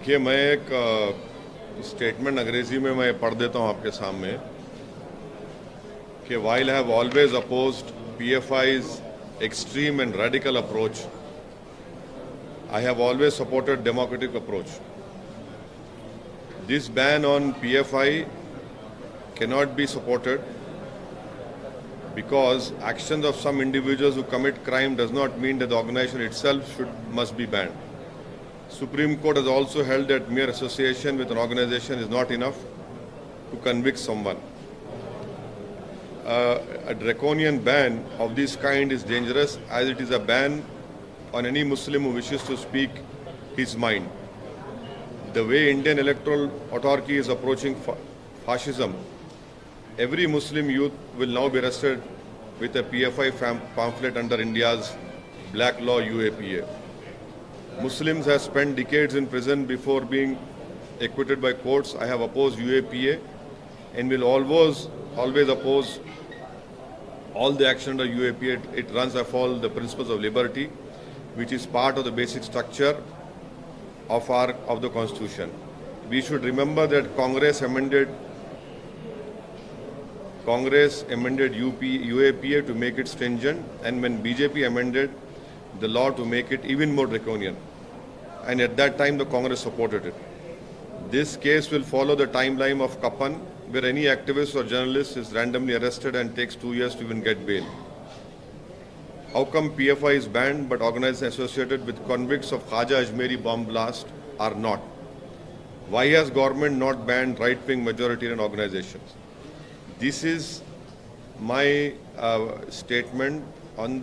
देखिए, मैं एक स्टेटमेंट अंग्रेजी में मैं पढ़ देता हूं आपके सामने कि while I have always opposed PFI's extreme and radical approach, I have always supported democratic approach. This ban on PFI cannot be supported because actions of some individuals who commit crime does not mean that the organization itself must be banned. Supreme Court has also held that mere association with an organization is not enough to convict someone. A draconian ban of this kind is dangerous as it is a ban on any Muslim who wishes to speak his mind. The way Indian electoral autarky is approaching fascism, every Muslim youth will now be arrested with a PFI pamphlet under India's black law UAPA. Muslims have spent decades in prison before being acquitted by courts. I have opposed UAPA and will always oppose all the action under UAPA. It runs afoul the principles of liberty, which is part of the basic structure of the Constitution. We should remember that Congress amended UAPA to make it stringent, and when BJP amended the law to make it even more draconian, and at that time the Congress supported it. This case will follow the timeline of Kapan, where any activist or journalist is randomly arrested and takes 2 years to even get bail. How come PFI is banned but organizations associated with convicts of Khaja Ajmeri bomb blast are not? Why has government not banned right-wing majoritarian organizations? This is my statement on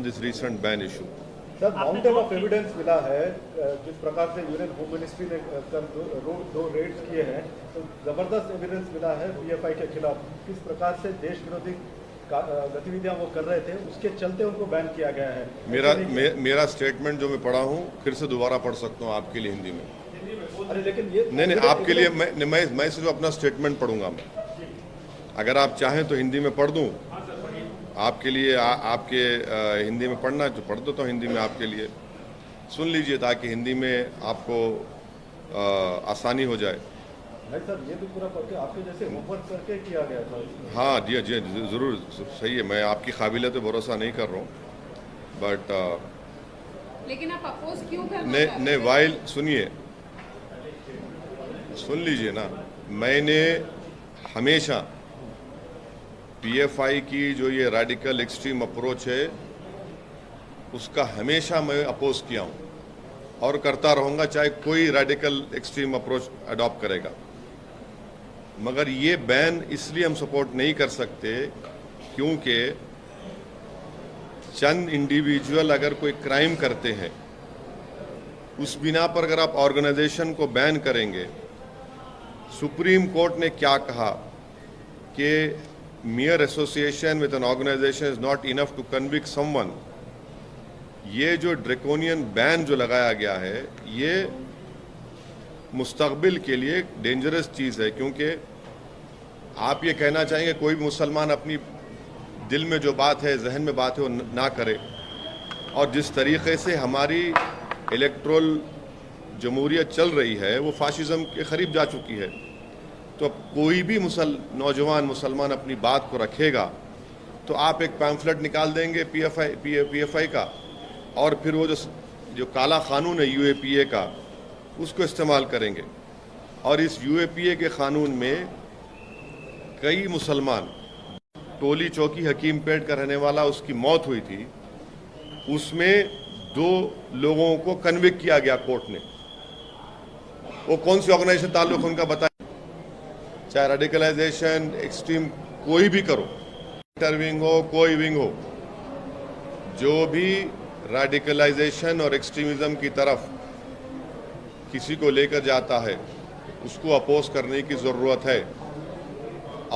this recent ban issue. Sir, mountain of evidence मिला है जिस प्रकार से union home ministry ने दो Reds किए हैं, तो जबरदस्त एविडेंस मिला है पीएफआई के खिलाफ। किस प्रकार से देश विरोधी गतिविधियां वो कर रहे थे, उसके चलते उनको बैन किया गया है। मेरा स्टेटमेंट जो मैं पढ़ा हूँ फिर से दोबारा पढ़ सकता हूँ आपके लिए हिंदी में। अरे लेकिन ये नहीं, आपके लिए मैं सिर्फ अपना स्टेटमेंट पढ़ूंगा। मैं अगर आप चाहें तो हिंदी में पढ़ दूं आपके लिए। आपके हिंदी में पढ़ना है तो पढ़ देता हूँ हिंदी में आपके लिए। सुन लीजिए ताकि हिंदी में आपको आसानी हो जाए। नहीं सर, ये तो पूरा पढ़ के आपके जैसे होमवर्क करके किया गया था। हाँ जी, ज़रूर सही है। मैं आपकी काबिलियत पे भरोसा नहीं कर रहा हूँ, बट लेकिन आप अपोज क्यों कर रहे हैं? नहीं, वाइल सुनिए, सुन लीजिए ना। मैंने हमेशा पीएफआई की जो ये रेडिकल एक्सट्रीम अप्रोच है उसका हमेशा मैं अपोज किया हूँ और करता रहूँगा, चाहे कोई रेडिकल एक्सट्रीम अप्रोच अडॉप्ट करेगा। मगर ये बैन इसलिए हम सपोर्ट नहीं कर सकते क्योंकि चंद इंडिविजुअल अगर कोई क्राइम करते हैं उस बिना पर अगर आप ऑर्गेनाइजेशन को बैन करेंगे। सुप्रीम कोर्ट ने क्या कहा कि mere association with an organization is not enough to convict someone। ये जो ड्रैकोनियन बैन जो लगाया गया है ये मुस्तकबिल के लिए डेंजरस चीज़ है, क्योंकि आप ये कहना चाहेंगे कोई भी मुसलमान अपनी दिल में जो बात है, जहन में बात है वो ना करे। और जिस तरीके से हमारी इलेक्ट्रल जमहूरियत चल रही है वो फाशिज्म के करीब जा चुकी है। तो अब कोई भी नौजवान मुसलमान अपनी बात को रखेगा तो आप एक पैम्फलेट निकाल देंगे पीएफआई का, और फिर वो जो काला कानून है यूएपीए का उसको इस्तेमाल करेंगे। और इस यूएपीए के कानून में कई मुसलमान, टोली चौकी हकीमपेट का रहने वाला, उसकी मौत हुई थी, उसमें 2 लोगों को कन्विक्ट किया गया कोर्ट ने। वो कौन सी ऑर्गेनाइजेशन ताल्लुक उनका बताया, चाहे रेडिकलाइजेशन एक्सट्रीम कोई भी करो, विंग हो कोई विंग हो, जो भी रेडिकलाइजेशन और एक्सट्रीमिज्म की तरफ किसी को लेकर जाता है उसको अपोज करने की ज़रूरत है।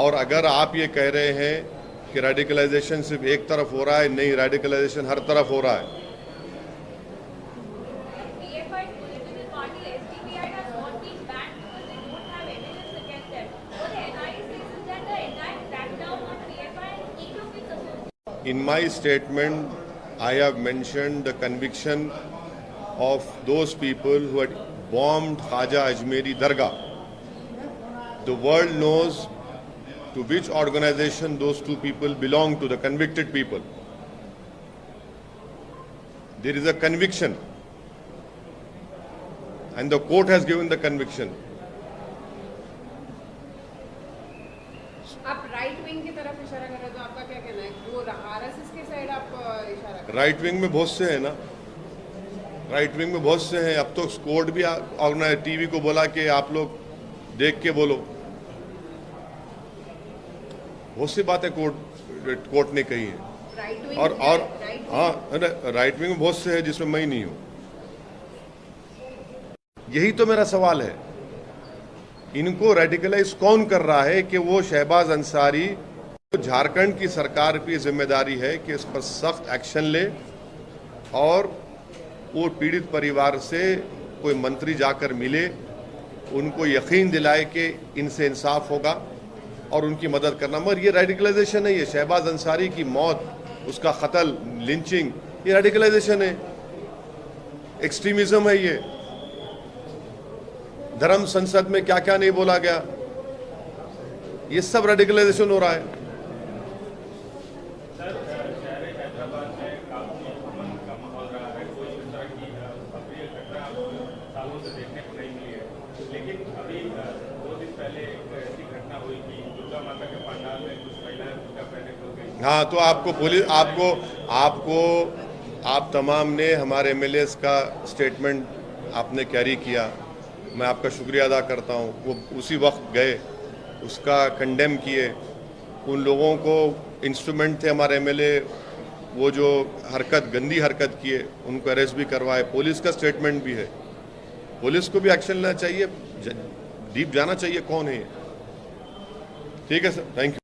और अगर आप ये कह रहे हैं कि रेडिकलाइजेशन सिर्फ एक तरफ हो रहा है, नहीं, रेडिकलाइजेशन हर तरफ हो रहा है। In my statement, I have mentioned the conviction of those people who had bombed Khaja Ajmeri Dargah. The world knows to which organization those two people belong to, the convicted people. There is a conviction, and the court has given the conviction. आप right wing की तरफ इशारा कर रहे हैं, तो आपका क्या कहना है? वो आरएसएस के साइड आप इशारा कर रहे राइट विंग में बहुत से हैं ना, राइट विंग में बहुत से हैं। अब तो कोर्ट भी ऑर्गेनाइज टीवी को बोला कि आप लोग देख के बोलो। बहुत सी बातें कोर्ट ने कही है। राइट विंग और हाँ, राइट विंग में बहुत से हैं जिसमें मैं ही नहीं हूं। यही तो मेरा सवाल है, इनको रेडिकलाइज कौन कर रहा है? कि वो शहबाज अंसारी, झारखंड की सरकार की जिम्मेदारी है कि इस पर सख्त एक्शन ले और वो पीड़ित परिवार से कोई मंत्री जाकर मिले, उनको यकीन दिलाए कि इनसे इंसाफ होगा और उनकी मदद करना। मगर ये रेडिकलाइजेशन है, ये शहबाज अंसारी की मौत, उसका कत्ल, लिंचिंग, ये रेडिकलाइजेशन है, एक्सट्रीमिज्म है। ये धर्म संसद में क्या क्या नहीं बोला गया, ये सब रेडिकलाइजेशन हो रहा है। हाँ, तो आपको पुलिस आप तमाम ने हमारे एमएलएस का स्टेटमेंट आपने कैरी किया, मैं आपका शुक्रिया अदा करता हूँ। वो उसी वक्त गए, उसका कंडेम किए। उन लोगों को इंस्ट्रूमेंट थे हमारे एमएलए, वो जो गंदी हरकत किए, उनको अरेस्ट भी करवाए। पुलिस का स्टेटमेंट भी है, पुलिस को भी एक्शन लेना चाहिए, डीप जाना चाहिए कौन है। ठीक है सर, थैंक यू।